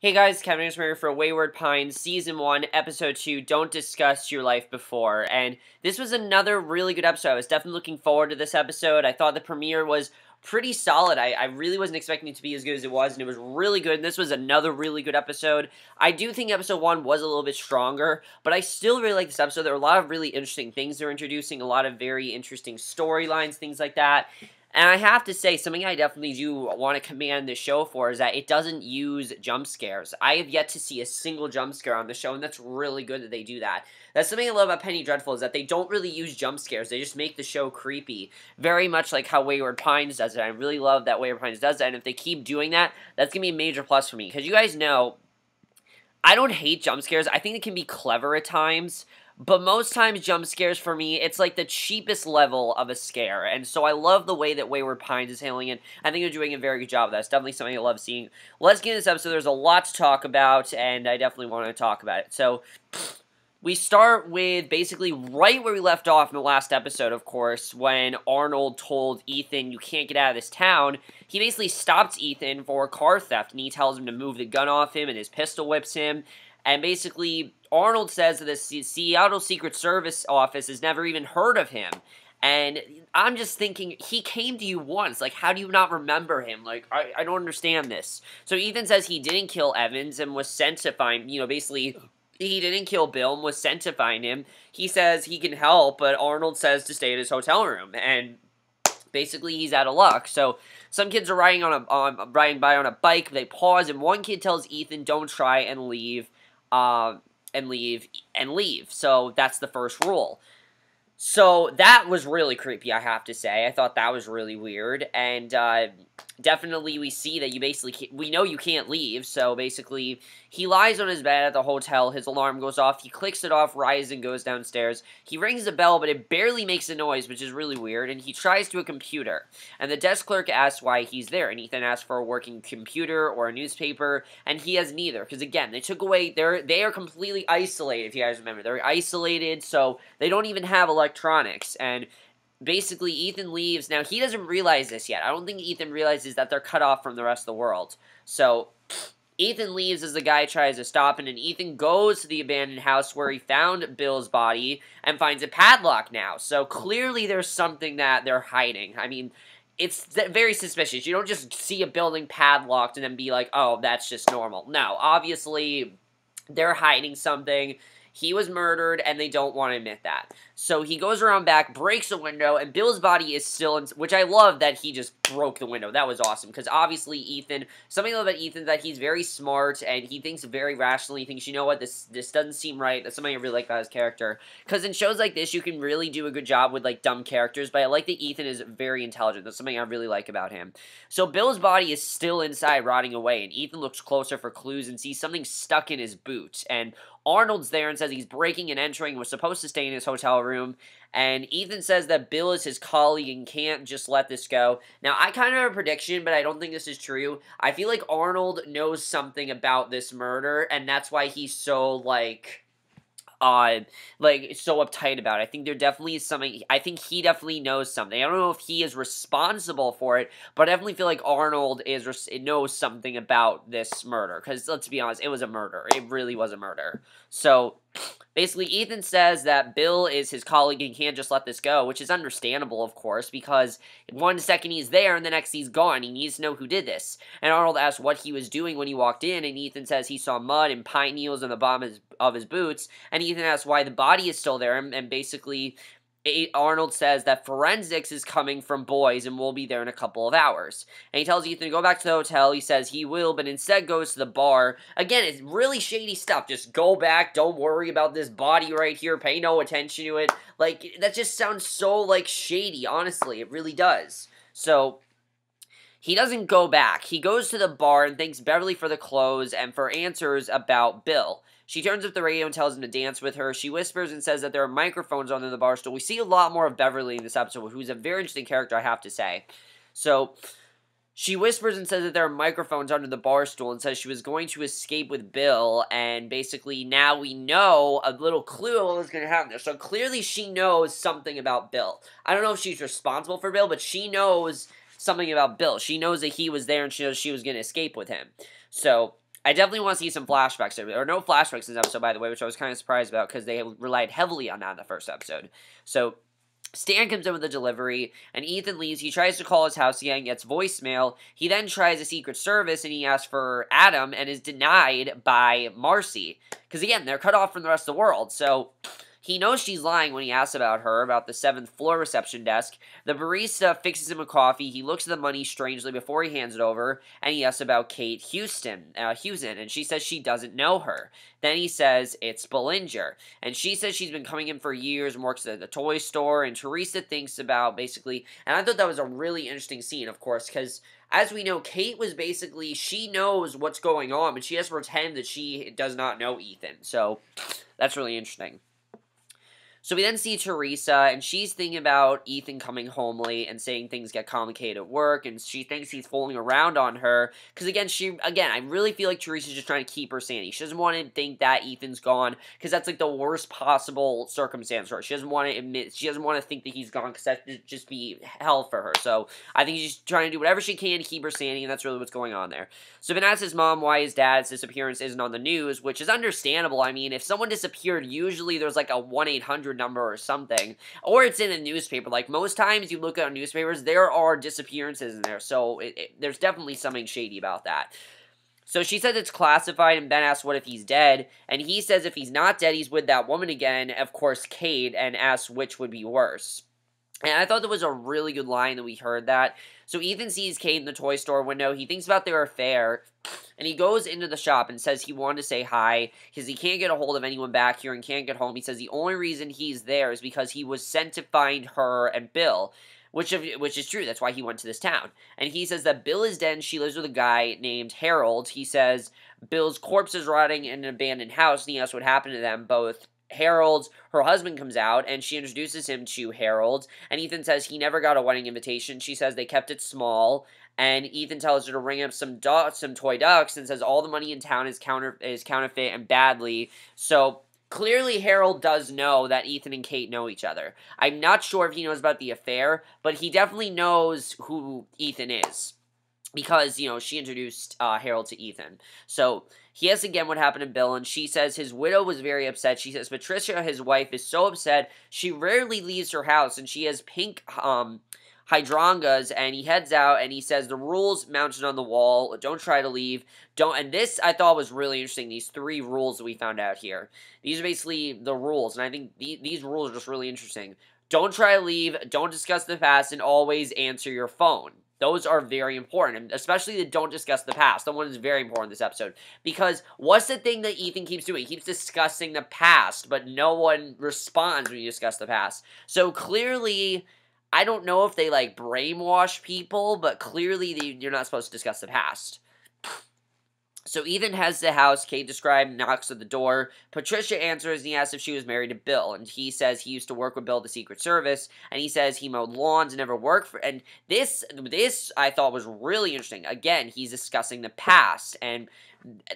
Hey guys, Kevin here for Wayward Pines, Season 1, Episode 2, Don't Discuss Your Life Before, and this was another really good episode. I was definitely looking forward to this episode. I thought the premiere was pretty solid. I really wasn't expecting it to be as good as it was, and it was really good, and this was another really good episode. I do think Episode 1 was a little bit stronger, but I still really like this episode. There were a lot of really interesting things they're introducing, a lot of very interesting storylines, things like that. And I have to say, something I definitely do want to commend the show for is that it doesn't use jump scares. I have yet to see a single jump scare on the show, and that's really good that they do that. That's something I love about Penny Dreadful, is that they don't really use jump scares. They just make the show creepy. Very much like how Wayward Pines does it. I really love that Wayward Pines does that, and if they keep doing that, that's going to be a major plus for me. Because you guys know, I don't hate jump scares. I think it can be clever at times. But most times, jump scares for me, it's like the cheapest level of a scare. And so I love the way that Wayward Pines is handling it. I think they're doing a very good job of that. It's definitely something I love seeing. Let's get into this episode. There's a lot to talk about, and I definitely want to talk about it. So, we start with basically right where we left off in the last episode, of course, when Arnold told Ethan, you can't get out of this town. He basically stops Ethan for car theft, and he tells him to move the gun off him, and his pistol whips him. And basically, Arnold says that the Seattle Secret Service office has never even heard of him. And I'm just thinking, he came to you once. Like, how do you not remember him? Like, I don't understand this. So Ethan says he didn't kill Evans and was sent to find, basically, he didn't kill Bill and was sent to find him. He says he can help, but Arnold says to stay at his hotel room. And basically, he's out of luck. So some kids are riding by on a bike. They pause, and one kid tells Ethan, don't try and leave. Leave. So that's the first rule. So that was really creepy, I have to say. I thought that was really weird, and definitely we see that you basically we know you can't leave, so basically he lies on his bed at the hotel, his alarm goes off, he clicks it off, rises and goes downstairs. He rings the bell, but it barely makes a noise, which is really weird, and he tries to a computer, and the desk clerk asks why he's there, and Ethan asks for a working computer or a newspaper, and he has neither, because again, they took away, they are completely isolated, if you guys remember. They're isolated, so they don't even have electronics, and basically, Ethan leaves. Now, he doesn't realize this yet. I don't think Ethan realizes that they're cut off from the rest of the world. So, Ethan leaves as the guy tries to stop him, and Ethan goes to the abandoned house where he found Bill's body and finds a padlock now. So, clearly there's something that they're hiding. I mean, it's very suspicious. You don't just see a building padlocked and then be like, oh, that's just normal. No, obviously, they're hiding something. He was murdered, and they don't want to admit that. So he goes around back, breaks the window, and Bill's body is still in, which I love that he just broke the window. That was awesome, because obviously Ethan, something I love about Ethan, that he's very smart, and he thinks very rationally. He thinks, you know what, this doesn't seem right. That's something I really like about his character. Because in shows like this, you can really do a good job with, like, dumb characters, but I like that Ethan is very intelligent. That's something I really like about him. So Bill's body is still inside, rotting away, and Ethan looks closer for clues and sees something stuck in his boot, and Arnold's there and says he's breaking and entering and was supposed to stay in his hotel room. And Ethan says that Bill is his colleague and can't just let this go. Now, I kind of have a prediction, but I don't think this is true. I feel like Arnold knows something about this murder, and that's why he's so, so uptight about it. I think there definitely is something, I think he definitely knows something. I don't know if he is responsible for it, but I definitely feel like Arnold knows something about this murder, because let's be honest, it was a murder. It really was a murder. So, basically, Ethan says that Bill is his colleague and can't just let this go, which is understandable, of course, because 1 second he's there and the next he's gone. He needs to know who did this. And Arnold asks what he was doing when he walked in, and Ethan says he saw mud and pine needles on the bottom of his boots, and Ethan asks why the body is still there, and basically Arnold says that forensics is coming from boys and will be there in a couple of hours. And he tells Ethan to go back to the hotel. He says he will, but instead goes to the bar. Again, it's really shady stuff. Just go back. Don't worry about this body right here. Pay no attention to it. Like, that just sounds so, like, shady, honestly. It really does. So he doesn't go back. He goes to the bar and thanks Beverly for the clothes and for answers about Bill. She turns up the radio and tells him to dance with her. She whispers and says that there are microphones on in the bar stool. We see a lot more of Beverly in this episode, who's a very interesting character, I have to say. So she whispers and says that there are microphones under the bar stool and says she was going to escape with Bill, and basically now we know a little clue of what was going to happen there. So clearly she knows something about Bill. I don't know if she's responsible for Bill, but she knows something about Bill. She knows that he was there and she knows she was going to escape with him. So I definitely want to see some flashbacks. There are no flashbacks in this episode, by the way, which I was kind of surprised about because they relied heavily on that in the first episode. So Stan comes in with a delivery, and Ethan leaves. He tries to call his house again, gets voicemail. He then tries a Secret Service, and he asks for Adam, and is denied by Marcy. Because, again, they're cut off from the rest of the world, so he knows she's lying when he asks about her, about the 7th floor reception desk. The barista fixes him a coffee. He looks at the money strangely before he hands it over, and he asks about Kate Houston, and she says she doesn't know her. Then he says it's Bellinger, and she says she's been coming in for years and works at the toy store, and Theresa thinks about basically, and I thought that was a really interesting scene, of course, because as we know, Kate was basically, she knows what's going on, but she has to pretend that she does not know Ethan, so that's really interesting. So we then see Theresa, and she's thinking about Ethan coming home late and saying things get complicated at work, and she thinks he's fooling around on her, because again, I really feel like Theresa's just trying to keep her sanity. She doesn't want to think that Ethan's gone, because that's like the worst possible circumstance for her. She doesn't want to admit, she doesn't want to think that he's gone, because that would just be hell for her. So I think she's trying to do whatever she can to keep her sanity, and that's really what's going on there. So Ben asks his mom why his dad's disappearance isn't on the news, which is understandable. I mean, if someone disappeared, usually there's like a 1-800 number or something, or it's in a newspaper. Like, most times you look at newspapers, there are disappearances in there, so there's definitely something shady about that. So she says it's classified, and Ben asks what if he's dead, and he says if he's not dead, he's with that woman again, of course, Kate, and asks which would be worse. And I thought that was a really good line that we heard that. So Ethan sees Kate in the toy store window. He thinks about their affair, and he goes into the shop and says he wanted to say hi because he can't get a hold of anyone back here and can't get home. He says the only reason he's there is because he was sent to find her and Bill, which is true. That's why he went to this town. And he says that Bill is dead and she lives with a guy named Harold. He says Bill's corpse is rotting in an abandoned house, and he asks what happened to them both. Her husband comes out, and she introduces him to Harold, and Ethan says he never got a wedding invitation. She says they kept it small, and Ethan tells her to ring up some toy ducks, and says all the money in town is counterfeit and badly. So clearly Harold does know that Ethan and Kate know each other. I'm not sure if he knows about the affair, but he definitely knows who Ethan is, because, you know, she introduced Harold to Ethan. So he asks again what happened to Bill, and she says his widow was very upset. She says Patricia, his wife, is so upset, she rarely leaves her house, and she has pink hydrangeas, and he heads out, and he says the rules mounted on the wall, don't try to leave, and this I thought was really interesting, these 3 rules that we found out here. These are basically the rules, and I think these rules are just really interesting. Don't try to leave, don't discuss the past, and always answer your phone. Those are very important, and especially the don't discuss the past. The one is very important in this episode. Because what's the thing that Ethan keeps doing? He keeps discussing the past, but no one responds when you discuss the past. So clearly, I don't know if they, like, brainwash people, but clearly you're not supposed to discuss the past. So Ethan heads to the house Kate described, knocks at the door. Patricia answers, and he asks if she was married to Bill. And he says he used to work with Bill at the Secret Service. And he says he mowed lawns and never worked for... And this I thought was really interesting. Again, he's discussing the past. And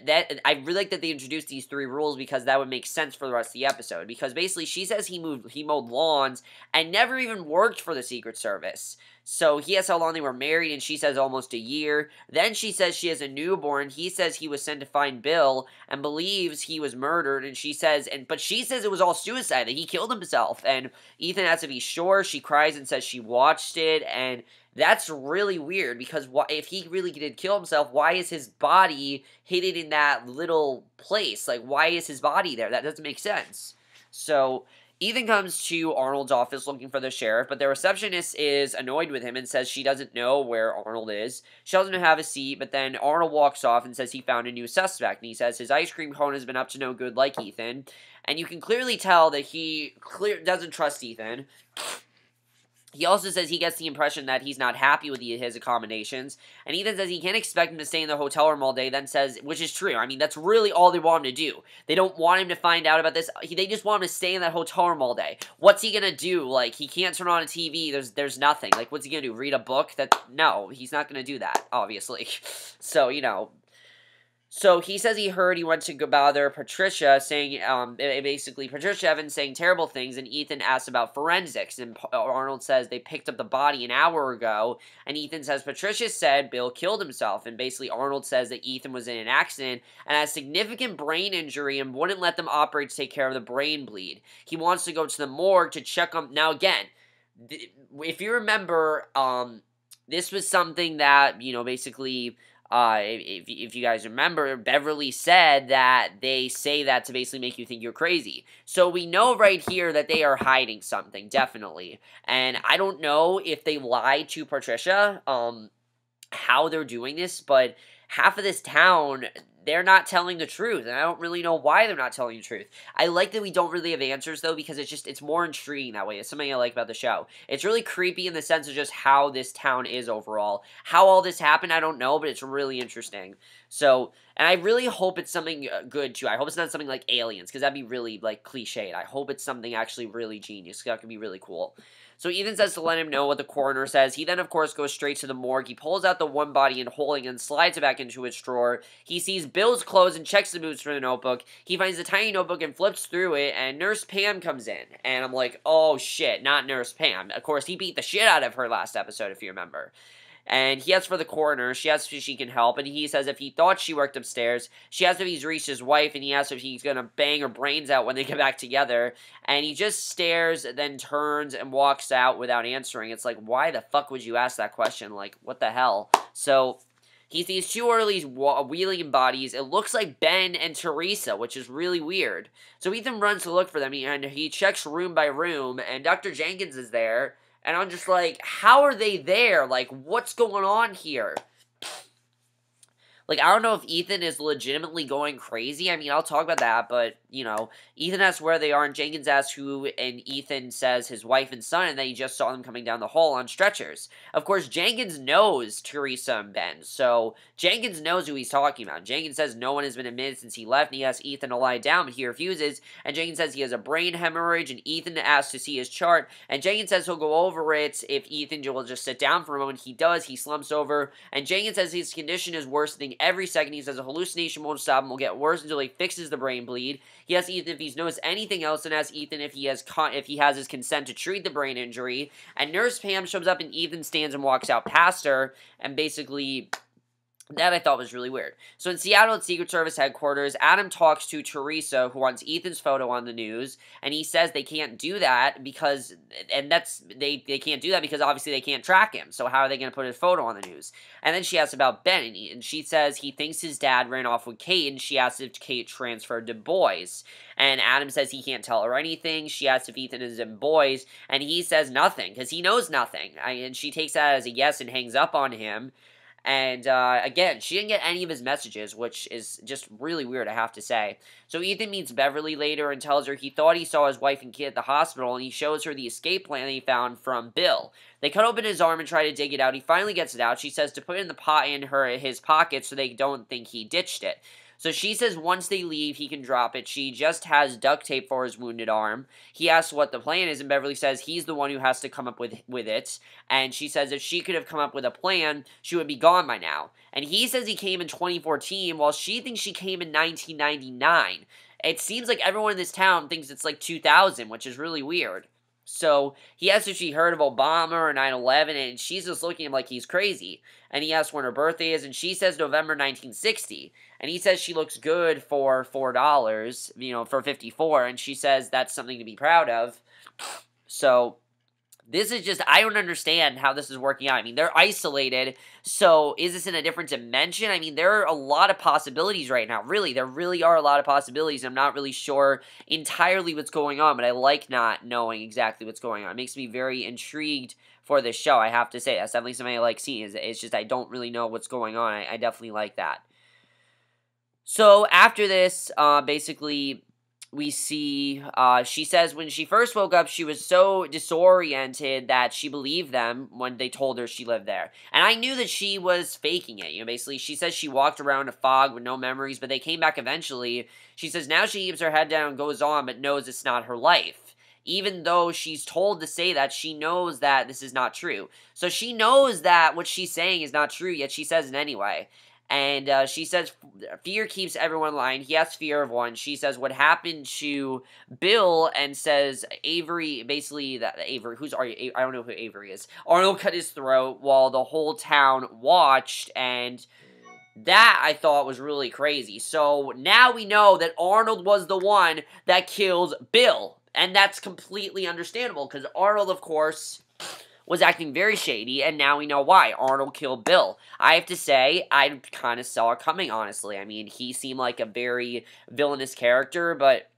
that I really like that they introduced these 3 rules, because that would make sense for the rest of the episode. Because basically she says he mowed lawns and never even worked for the Secret Service. So he asks how long they were married, and she says almost a year. Then she says she has a newborn. He says he was sent to find Bill and believes he was murdered. And she says, but she says it was all suicide, that he killed himself. And Ethan asks if he's sure. She cries and says she watched it. And that's really weird, because if he really did kill himself, why is his body hidden in that little place? Like, why is his body there? That doesn't make sense. So Ethan comes to Arnold's office looking for the sheriff, but the receptionist is annoyed with him and says she doesn't know where Arnold is. She doesn't have a seat, but then Arnold walks off and says he found a new suspect, and he says his ice cream cone has been up to no good like Ethan, and you can clearly tell that he doesn't trust Ethan. He also says he gets the impression that he's not happy with his accommodations, and Ethan says he can't expect him to stay in the hotel room all day, then says, which is true, I mean, that's really all they want him to do. They don't want him to find out about this, they just want him to stay in that hotel room all day. What's he gonna do? Like, he can't turn on a TV, there's nothing. Like, what's he gonna do, read a book? No, he's not gonna do that, obviously. So, you know, So he says he went to go bother Patricia, saying, basically Patricia Evans saying terrible things, and Ethan asks about forensics, and Arnold says they picked up the body an hour ago, and Ethan says Patricia said Bill killed himself, and basically Arnold says that Ethan was in an accident and has significant brain injury and wouldn't let them operate to take care of the brain bleed. He wants to go to the morgue to check on. Now again, if you remember, this was something that, basically, if you guys remember, Beverly said that they say that to basically make you think you're crazy. So we know right here that they are hiding something, definitely. And I don't know if they lied to Patricia, how they're doing this, but half of this town, they're not telling the truth, and I don't really know why they're not telling the truth. I like that we don't really have answers, though, because it's more intriguing that way. It's something I like about the show. It's really creepy in the sense of just how this town is overall. How all this happened, I don't know, but it's really interesting. So, and I really hope it's something good, too. I hope it's not something like Aliens, because that'd be really, cliched. I hope it's something actually really genius, because that could be really cool. So Ethan says to let him know what the coroner says. He then, of course, goes straight to the morgue. He pulls out the one body and holding and slides it back into its drawer. He sees Bill's clothes and checks the boots for the notebook. He finds the tiny notebook and flips through it, and Nurse Pam comes in. And I'm like, oh shit, not Nurse Pam. Of course, he beat the shit out of her last episode, if you remember. And he asks for the coroner. She asks if she can help, and he says if he thought she worked upstairs. She asks if he's reached his wife, and he asks if he's gonna bang her brains out when they get back together. And he just stares, then turns and walks out without answering. It's like, why the fuck would you ask that question? Like, what the hell? So he sees two orderlies wheeling bodies. It looks like Ben and Theresa, which is really weird. So Ethan runs to look for them, and he checks room by room, and Dr. Jenkins is there. And I'm just like, how are they there? Like, what's going on here? Like, I don't know if Ethan is legitimately going crazy. I mean, I'll talk about that, but, Ethan asks where they are, and Jenkins asks who, and Ethan says his wife and son, and that he just saw them coming down the hall on stretchers. Of course, Jenkins knows Theresa and Ben, so Jenkins knows who he's talking about. Jenkins says no one has been admitted since he left, and he asks Ethan to lie down, but he refuses, and Jenkins says he has a brain hemorrhage, and Ethan asks to see his chart, and Jenkins says he'll go over it if Ethan will just sit down for a moment. He does, he slumps over, and Jenkins says his condition is worsening every second. He says a hallucination won't stop and will get worse until he fixes the brain bleed. He asks Ethan if he's noticed anything else, and asks Ethan if he has his consent to treat the brain injury. And Nurse Pam shows up, and Ethan stands and walks out past her, and basically that I thought was really weird. So in Seattle at Secret Service headquarters, Adam talks to Theresa, who wants Ethan's photo on the news, and he says they can't do that because, they can't do that because obviously they can't track him. So how are they going to put his photo on the news? And then she asks about Ben, and she says he thinks his dad ran off with Kate, and she asks if Kate transferred to boys. And Adam says he can't tell her anything. She asks if Ethan is in boys, and he says nothing, because he knows nothing. And she takes that as a yes and hangs up on him. And, again, she didn't get any of his messages, which is just really weird, I have to say. So Ethan meets Beverly later and tells her he thought he saw his wife and kid at the hospital, and he shows her the escape plan that he found from Bill. They cut open his arm and try to dig it out. He finally gets it out. She says to put it in his pocket so they don't think he ditched it. So she says once they leave, he can drop it. She just has duct tape for his wounded arm. He asks what the plan is, and Beverly says he's the one who has to come up with it. And she says if she could have come up with a plan, she would be gone by now. And he says he came in 2014, while she thinks she came in 1999. It seems like everyone in this town thinks it's like 2000, which is really weird. So he asks if she heard of Obama or 9/11, and she's just looking at him like he's crazy. And he asks when her birthday is, and she says November 1960. And he says she looks good for $4, for 54, and she says that's something to be proud of. So this is just, I don't understand how this is working out. I mean, they're isolated, so is this in a different dimension? I mean, there are a lot of possibilities right now. Really, there really are a lot of possibilities. I'm not really sure entirely what's going on, but I like not knowing exactly what's going on. It makes me very intrigued for this show, I have to say. That's definitely something I like seeing. It's just I don't really know what's going on. I definitely like that. So after this, basically, we see, she says when she first woke up, she was so disoriented that she believed them when they told her she lived there. And I knew that she was faking it, basically. She says she walked around a fog with no memories, but they came back eventually. She says now she keeps her head down and goes on, but knows it's not her life. Even though she's told to say that, she knows that this is not true. So she knows that what she's saying is not true, yet she says it anyway. And she says fear keeps everyone lying. He has fear of one. She says what happened to Bill, and says Avery, basically that Avery, I don't know who Avery is. Arnold cut his throat while the whole town watched, and that I thought was really crazy. So now we know that Arnold was the one that killed Bill, and that's completely understandable because Arnold, of course, was acting very shady, and now we know why. Arnold killed Bill. I have to say, I kind of saw it coming, honestly. I mean, he seemed like a very villainous character, but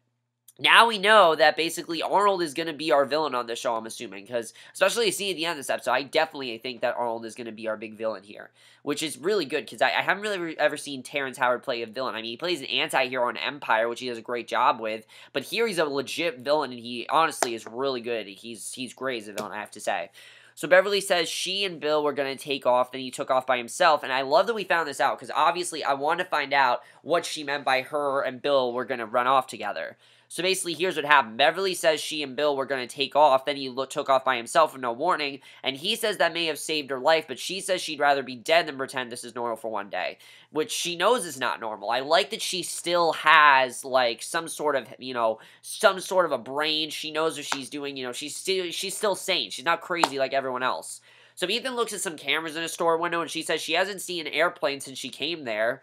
now we know that basically Arnold is going to be our villain on this show, I'm assuming, because especially seeing at the end of this episode, I definitely think that Arnold is going to be our big villain here, which is really good, because I haven't really ever seen Terrence Howard play a villain. I mean, he plays an anti-hero on Empire, which he does a great job with, but here he's a legit villain, and he honestly is really good. He's great as a villain, I have to say. So Beverly says she and Bill were going to take off, then he took off by himself, and I love that we found this out, because obviously I want to find out what she meant by her and Bill were going to run off together. So basically, here's what happened. Beverly says she and Bill were going to take off, then he took off by himself with no warning, and he says that may have saved her life, but she says she'd rather be dead than pretend this is normal for one day, which she knows is not normal. I like that she still has, like, some sort of a brain. She knows what she's doing, she's still sane. She's not crazy like everyone else. So Ethan looks at some cameras in a store window, and she says she hasn't seen an airplane since she came there,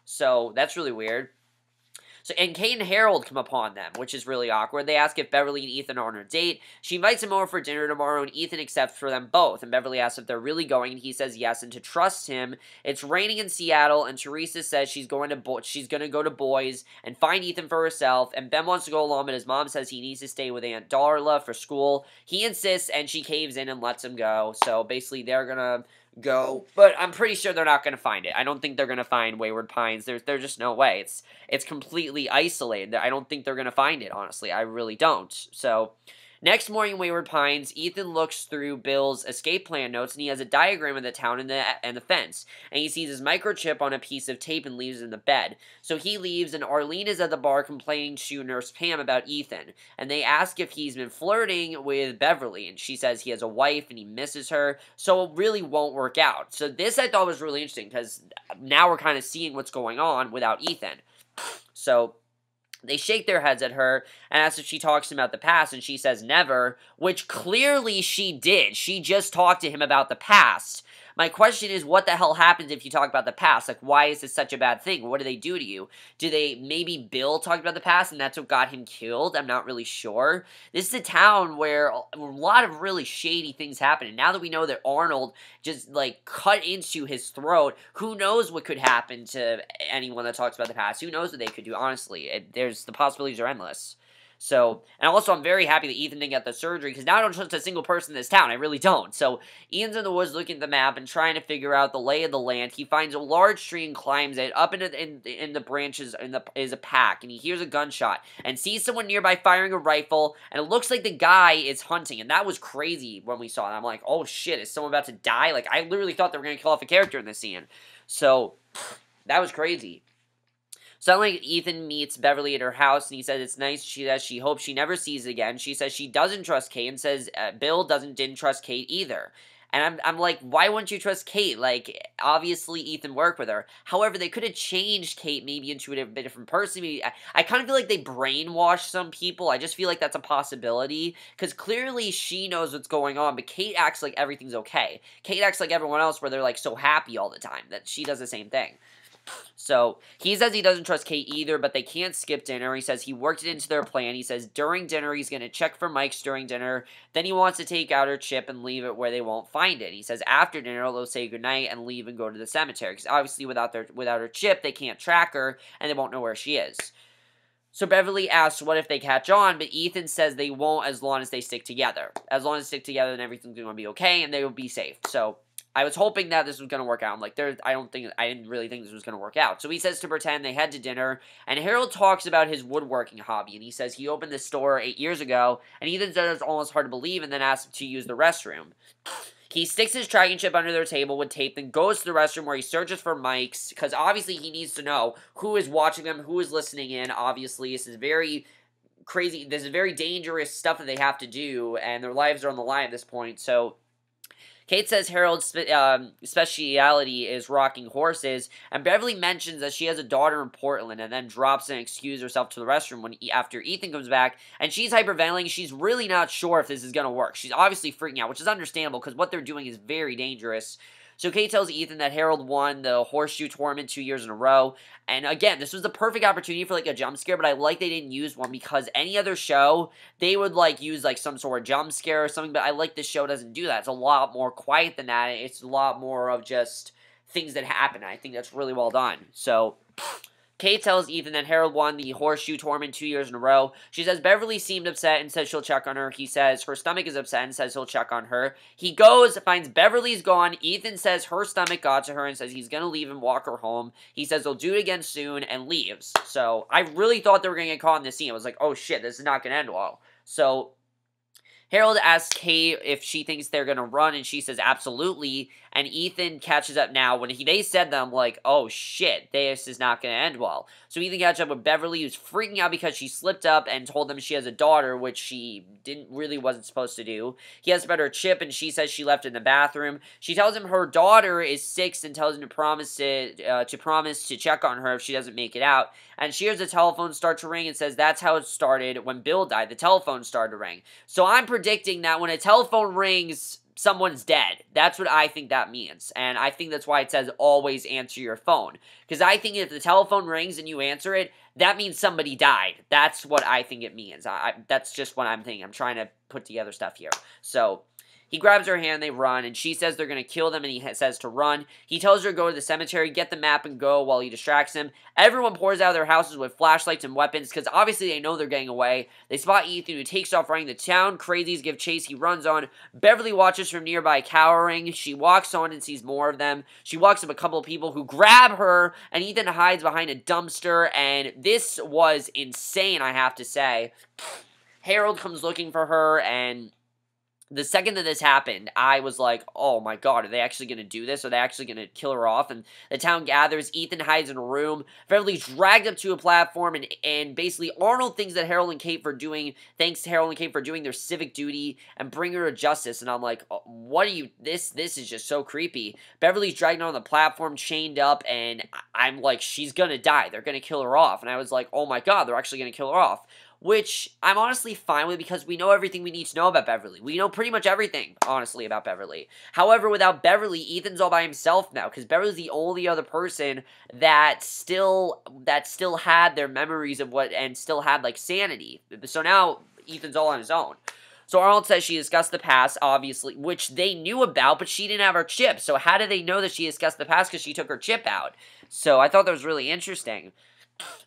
so that's really weird. So, and Kate and Harold come upon them, which is really awkward. They ask if Beverly and Ethan are on a date. She invites him over for dinner tomorrow, and Ethan accepts for them both. And Beverly asks if they're really going, and he says yes, and to trust him. It's raining in Seattle, and Theresa says she's going to go to Boys and find Ethan for herself. And Ben wants to go along, but his mom says he needs to stay with Aunt Darla for school. He insists, and she caves in and lets him go. So basically, they're gonna go, but I'm pretty sure they're not going to find it. I don't think they're going to find Wayward Pines. There's just no way. It's completely isolated. I don't think they're going to find it, honestly. I really don't. So, next morning, Wayward Pines, Ethan looks through Bill's escape plan notes, and he has a diagram of the town and the fence. And he sees his microchip on a piece of tape and leaves it in the bed. So he leaves, and Arlene is at the bar complaining to Nurse Pam about Ethan. And they ask if he's been flirting with Beverly, and she says he has a wife and he misses her, so it really won't work out. So this I thought was really interesting, because now we're kind of seeing what's going on without Ethan. So they shake their heads at her and ask if she talks about the past, and she says never, which clearly she did. She just talked to him about the past. My question is, what the hell happens if you talk about the past? Like, why is this such a bad thing? What do they do to you? Maybe Bill talked about the past and that's what got him killed? I'm not really sure. This is a town where a lot of really shady things happen, and now that we know that Arnold just, like, cut into his throat, who knows what could happen to anyone that talks about the past? Who knows what they could do, honestly? The possibilities are endless. So, and also I'm very happy that Ethan didn't get the surgery, because now I don't trust a single person in this town. I really don't. So, Ethan's in the woods looking at the map and trying to figure out the lay of the land. He finds a large tree and climbs it. Up in the branches is a pack, and he hears a gunshot and sees someone nearby firing a rifle, and it looks like the guy is hunting, and that was crazy when we saw it. I'm like, oh shit, is someone about to die? Like, I literally thought they were going to kill off a character in this scene. So, that was crazy. Suddenly, Ethan meets Beverly at her house, and he says it's nice. She says she hopes she never sees it again. She says she doesn't trust Kate, and says Bill didn't trust Kate either. And I'm like, why wouldn't you trust Kate? Like, obviously Ethan worked with her. However, they could have changed Kate maybe into a bit different person. Maybe, I kind of feel like they brainwashed some people. I just feel like that's a possibility, because clearly she knows what's going on, but Kate acts like everything's okay. Kate acts like everyone else, where they're like so happy all the time, that she does the same thing. So, he says he doesn't trust Kate either, but they can't skip dinner. He says he worked it into their plan. He says during dinner, he's going to check for mics during dinner. Then he wants to take out her chip and leave it where they won't find it. He says after dinner, they'll say goodnight and leave and go to the cemetery. Because obviously without her chip, they can't track her, and they won't know where she is. So Beverly asks what if they catch on, but Ethan says they won't as long as they stick together. As long as they stick together, then everything's going to be okay, and they will be safe. So, I was hoping that this was going to work out. I'm like, I didn't really think this was going to work out. So he says to pretend they head to dinner, and Harold talks about his woodworking hobby, and he says he opened this store 8 years ago, and Ethan says it's almost hard to believe, and then asks him to use the restroom. He sticks his tracking chip under their table with tape, then goes to the restroom where he searches for mics, because obviously he needs to know who is watching them, who is listening in. Obviously, this is very crazy. This is very dangerous stuff that they have to do, and their lives are on the line at this point, so Kate says Harold's speciality is rocking horses, and Beverly mentions that she has a daughter in Portland, and then drops and excuses herself to the restroom after Ethan comes back, and she's hyperventilating. She's really not sure if this is going to work. She's obviously freaking out, which is understandable, because what they're doing is very dangerous. So Kate tells Ethan that Harold won the horseshoe tournament 2 years in a row. And again, this was the perfect opportunity for like a jump scare, but I like they didn't use one, because any other show, they would like use like some sort of jump scare or something, but I like this show doesn't do that. It's a lot more quiet than that. It's a lot more of just things that happen. I think that's really well done. So Kate tells Ethan that Harold won the horseshoe tournament 2 years in a row. She says Beverly seemed upset and says she'll check on her. He says her stomach is upset and says he'll check on her. He goes, finds Beverly's gone. Ethan says her stomach got to her and says he's going to leave and walk her home. He says he'll do it again soon and leaves. So I really thought they were going to get caught in this scene. I was like, oh shit, this is not going to end well. So Harold asks Kate if she thinks they're going to run, and she says absolutely, and Ethan catches up now. When they said that, I'm like, oh shit, this is not going to end well. So Ethan catches up with Beverly, who's freaking out because she slipped up and told them she has a daughter, which she wasn't supposed to do. He asks about her chip, and she says she left it in the bathroom. She tells him her daughter is 6 and tells him to promise to check on her if she doesn't make it out. And she hears the telephone start to ring and says that's how it started when Bill died. The telephone started to ring. So I'm predicting that when a telephone rings, someone's dead. That's what I think that means. And I think that's why it says always answer your phone. Because I think if the telephone rings and you answer it, that means somebody died. That's what I think it means. That's just what I'm thinking. I'm trying to put together stuff here. So he grabs her hand, they run, and she says they're going to kill them, and he says to run. He tells her to go to the cemetery, get the map, and go while he distracts him. Everyone pours out of their houses with flashlights and weapons, because obviously they know they're getting away. They spot Ethan, who takes off running. The town crazies give chase. He runs on. Beverly watches from nearby, cowering. She walks on and sees more of them. She walks up a couple of people who grab her, and Ethan hides behind a dumpster, and this was insane, I have to say. Harold comes looking for her, and the second that this happened, I was like, oh my god, are they actually going to do this? Are they actually going to kill her off? And the town gathers. Ethan hides in a room. Beverly's dragged up to a platform, and basically Arnold thinks that thanks to Harold and Kate for doing their civic duty and bring her to justice. And I'm like, oh, what are you, this is just so creepy. Beverly's dragged on the platform, chained up, and I'm like, she's going to die. They're going to kill her off. And I was like, oh my god, they're actually going to kill her off. Which I'm honestly fine with, because we know everything we need to know about Beverly. We know pretty much everything, honestly, about Beverly. However, without Beverly, Ethan's all by himself now, because Beverly's the only other person that still had their memories of and still had, like, sanity. So now Ethan's all on his own. So Arnold says she discussed the past, obviously, which they knew about, but she didn't have her chip. So how did they know that she discussed the past? Because she took her chip out. So I thought that was really interesting.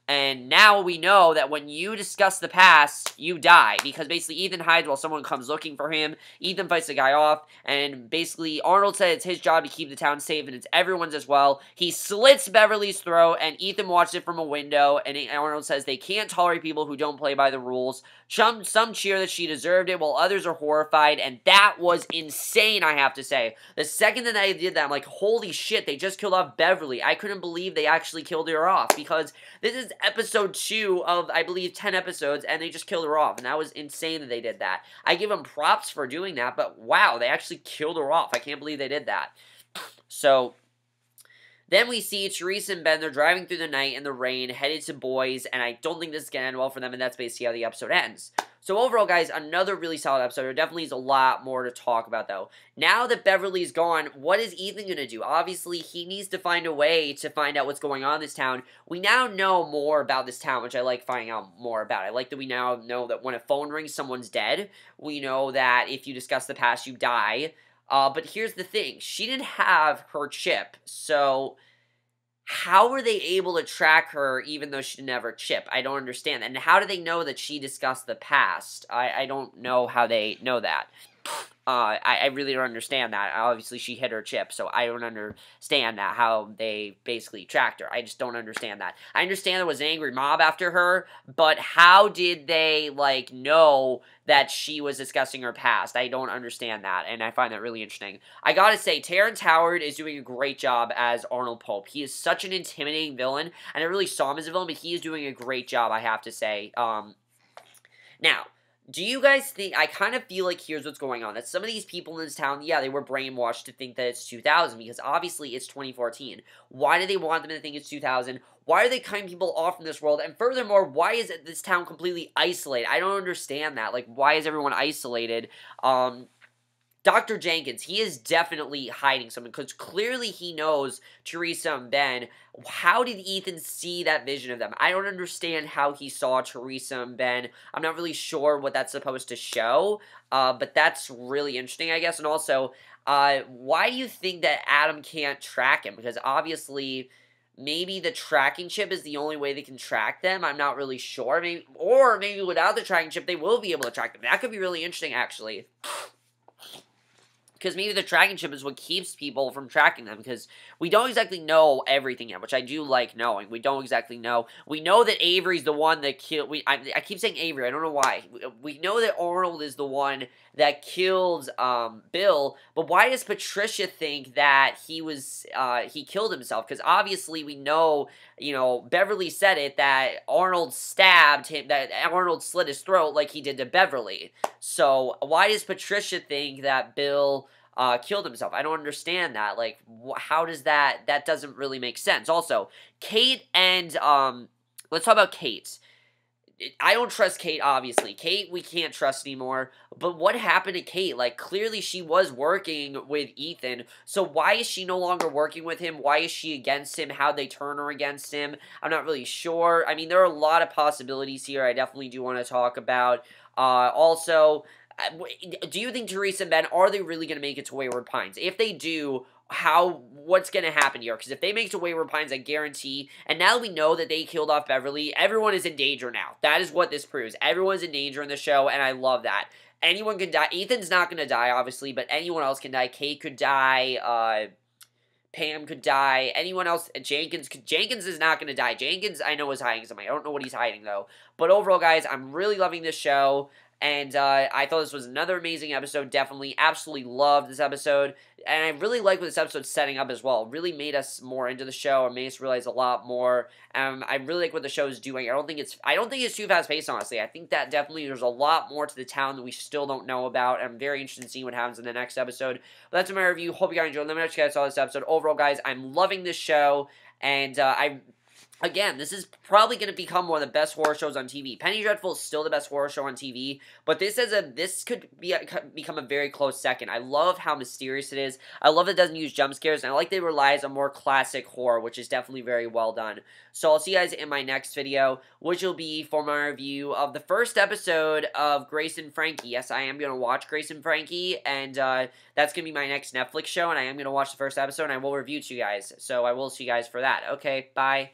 And now we know that when you discuss the past, you die. Because basically Ethan hides while someone comes looking for him. Ethan fights the guy off. And basically Arnold said it's his job to keep the town safe, and it's everyone's as well. He slits Beverly's throat, and Ethan watched it from a window. And Arnold says they can't tolerate people who don't play by the rules. Some cheer that she deserved it, while others are horrified. And that was insane, I have to say. The second that they did that, I'm like, holy shit, they just killed off Beverly. I couldn't believe they actually killed her off. Because this is episode 2 of, I believe, 10 episodes, and they just killed her off, and that was insane that they did that. I give them props for doing that, but wow, they actually killed her off. I can't believe they did that. So then we see Theresa and Ben, they're driving through the night in the rain, headed to Boys, and I don't think this is going to end well for them, and that's basically how the episode ends. So overall, guys, another really solid episode. There definitely is a lot more to talk about, though. Now that Beverly's gone, what is Ethan going to do? Obviously, he needs to find a way to find out what's going on in this town. We now know more about this town, which I like finding out more about. I like that we now know that when a phone rings, someone's dead. We know that if you discuss the past, you die. But here's the thing. She didn't have her chip, so how were they able to track her even though she didn't have her chip? I don't understand. And how do they know that she discussed the past? I don't know how they know that. I really don't understand that. Obviously, she hit her chip, so I don't understand that, how they basically tracked her. I just don't understand that. I understand there was an angry mob after her, but how did they, like, know that she was discussing her past? I don't understand that, and I find that really interesting. I gotta say, Terrence Howard is doing a great job as Arnold Pope. He is such an intimidating villain, and I really saw him as a villain, but he is doing a great job, I have to say. Now, Do you guys think, I kind of feel like here's what's going on, that some of these people in this town, yeah, they were brainwashed to think that it's 2000, because obviously it's 2014. Why do they want them to think it's 2000? Why are they cutting people off from this world? And furthermore, why is this town completely isolated? I don't understand that. Like, why is everyone isolated? Dr. Jenkins, he is definitely hiding something, because clearly he knows Theresa and Ben. How did Ethan see that vision of them? I don't understand how he saw Theresa and Ben. I'm not really sure what that's supposed to show, but that's really interesting, I guess. And also, why do you think that Adam can't track him? Because obviously, maybe the tracking chip is the only way they can track them. I'm not really sure. Maybe without the tracking chip, they will be able to track them. That could be really interesting, actually. Because maybe the tracking chip is what keeps people from tracking them, because we don't exactly know everything yet, which I do like knowing. We don't exactly know. We know that Avery's the one that killed... I keep saying Avery, I don't know why. We know that Arnold is the one that killed Bill, but why does Patricia think that he killed himself? Because obviously we know, Beverly said it, that Arnold stabbed him, that Arnold slit his throat like he did to Beverly. So why does Patricia think that Bill killed himself? I don't understand that. Like, how does that doesn't really make sense. Also, Kate and, let's talk about Kate. I don't trust Kate, obviously. Kate, we can't trust anymore. But what happened to Kate? Like, clearly she was working with Ethan. So why is she no longer working with him? Why is she against him? How'd they turn her against him? I'm not really sure. I mean, there are a lot of possibilities here I definitely do want to talk about. Also, do you think Theresa and Ben, are they really going to make it to Wayward Pines? If they do, what's going to happen here? Because if they make it to Wayward Pines, I guarantee, and now we know that they killed off Beverly, everyone is in danger now. That is what this proves. Everyone's in danger in the show, and I love that. Anyone can die. Ethan's not going to die, obviously, but anyone else can die. Kate could die, Pam could die. Anyone else? Jenkins is not going to die. Jenkins, I know, is hiding something. I don't know what he's hiding, though. But overall, guys, I'm really loving this show. And I thought this was another amazing episode. Definitely, absolutely loved this episode. And I really like what this episode's setting up as well. It really made us more into the show and made us realize a lot more. I really like what the show is doing. I don't think it's too fast paced, honestly. I think that definitely there's a lot more to the town that we still don't know about. I'm very interested in seeing what happens in the next episode. But that's my review. Hope you guys enjoyed. Let me know if you guys saw this episode. Overall, guys, I'm loving this show. And again, this is probably going to become one of the best horror shows on TV. Penny Dreadful is still the best horror show on TV, but this could become a very close second. I love how mysterious it is. I love it doesn't use jump scares, and I like that it relies on more classic horror, which is definitely very well done. So I'll see you guys in my next video, which will be for my review of the first episode of Grace and Frankie. Yes, I am going to watch Grace and Frankie, and that's going to be my next Netflix show, and I am going to watch the first episode, and I will review it to you guys. So I will see you guys for that. Okay, bye.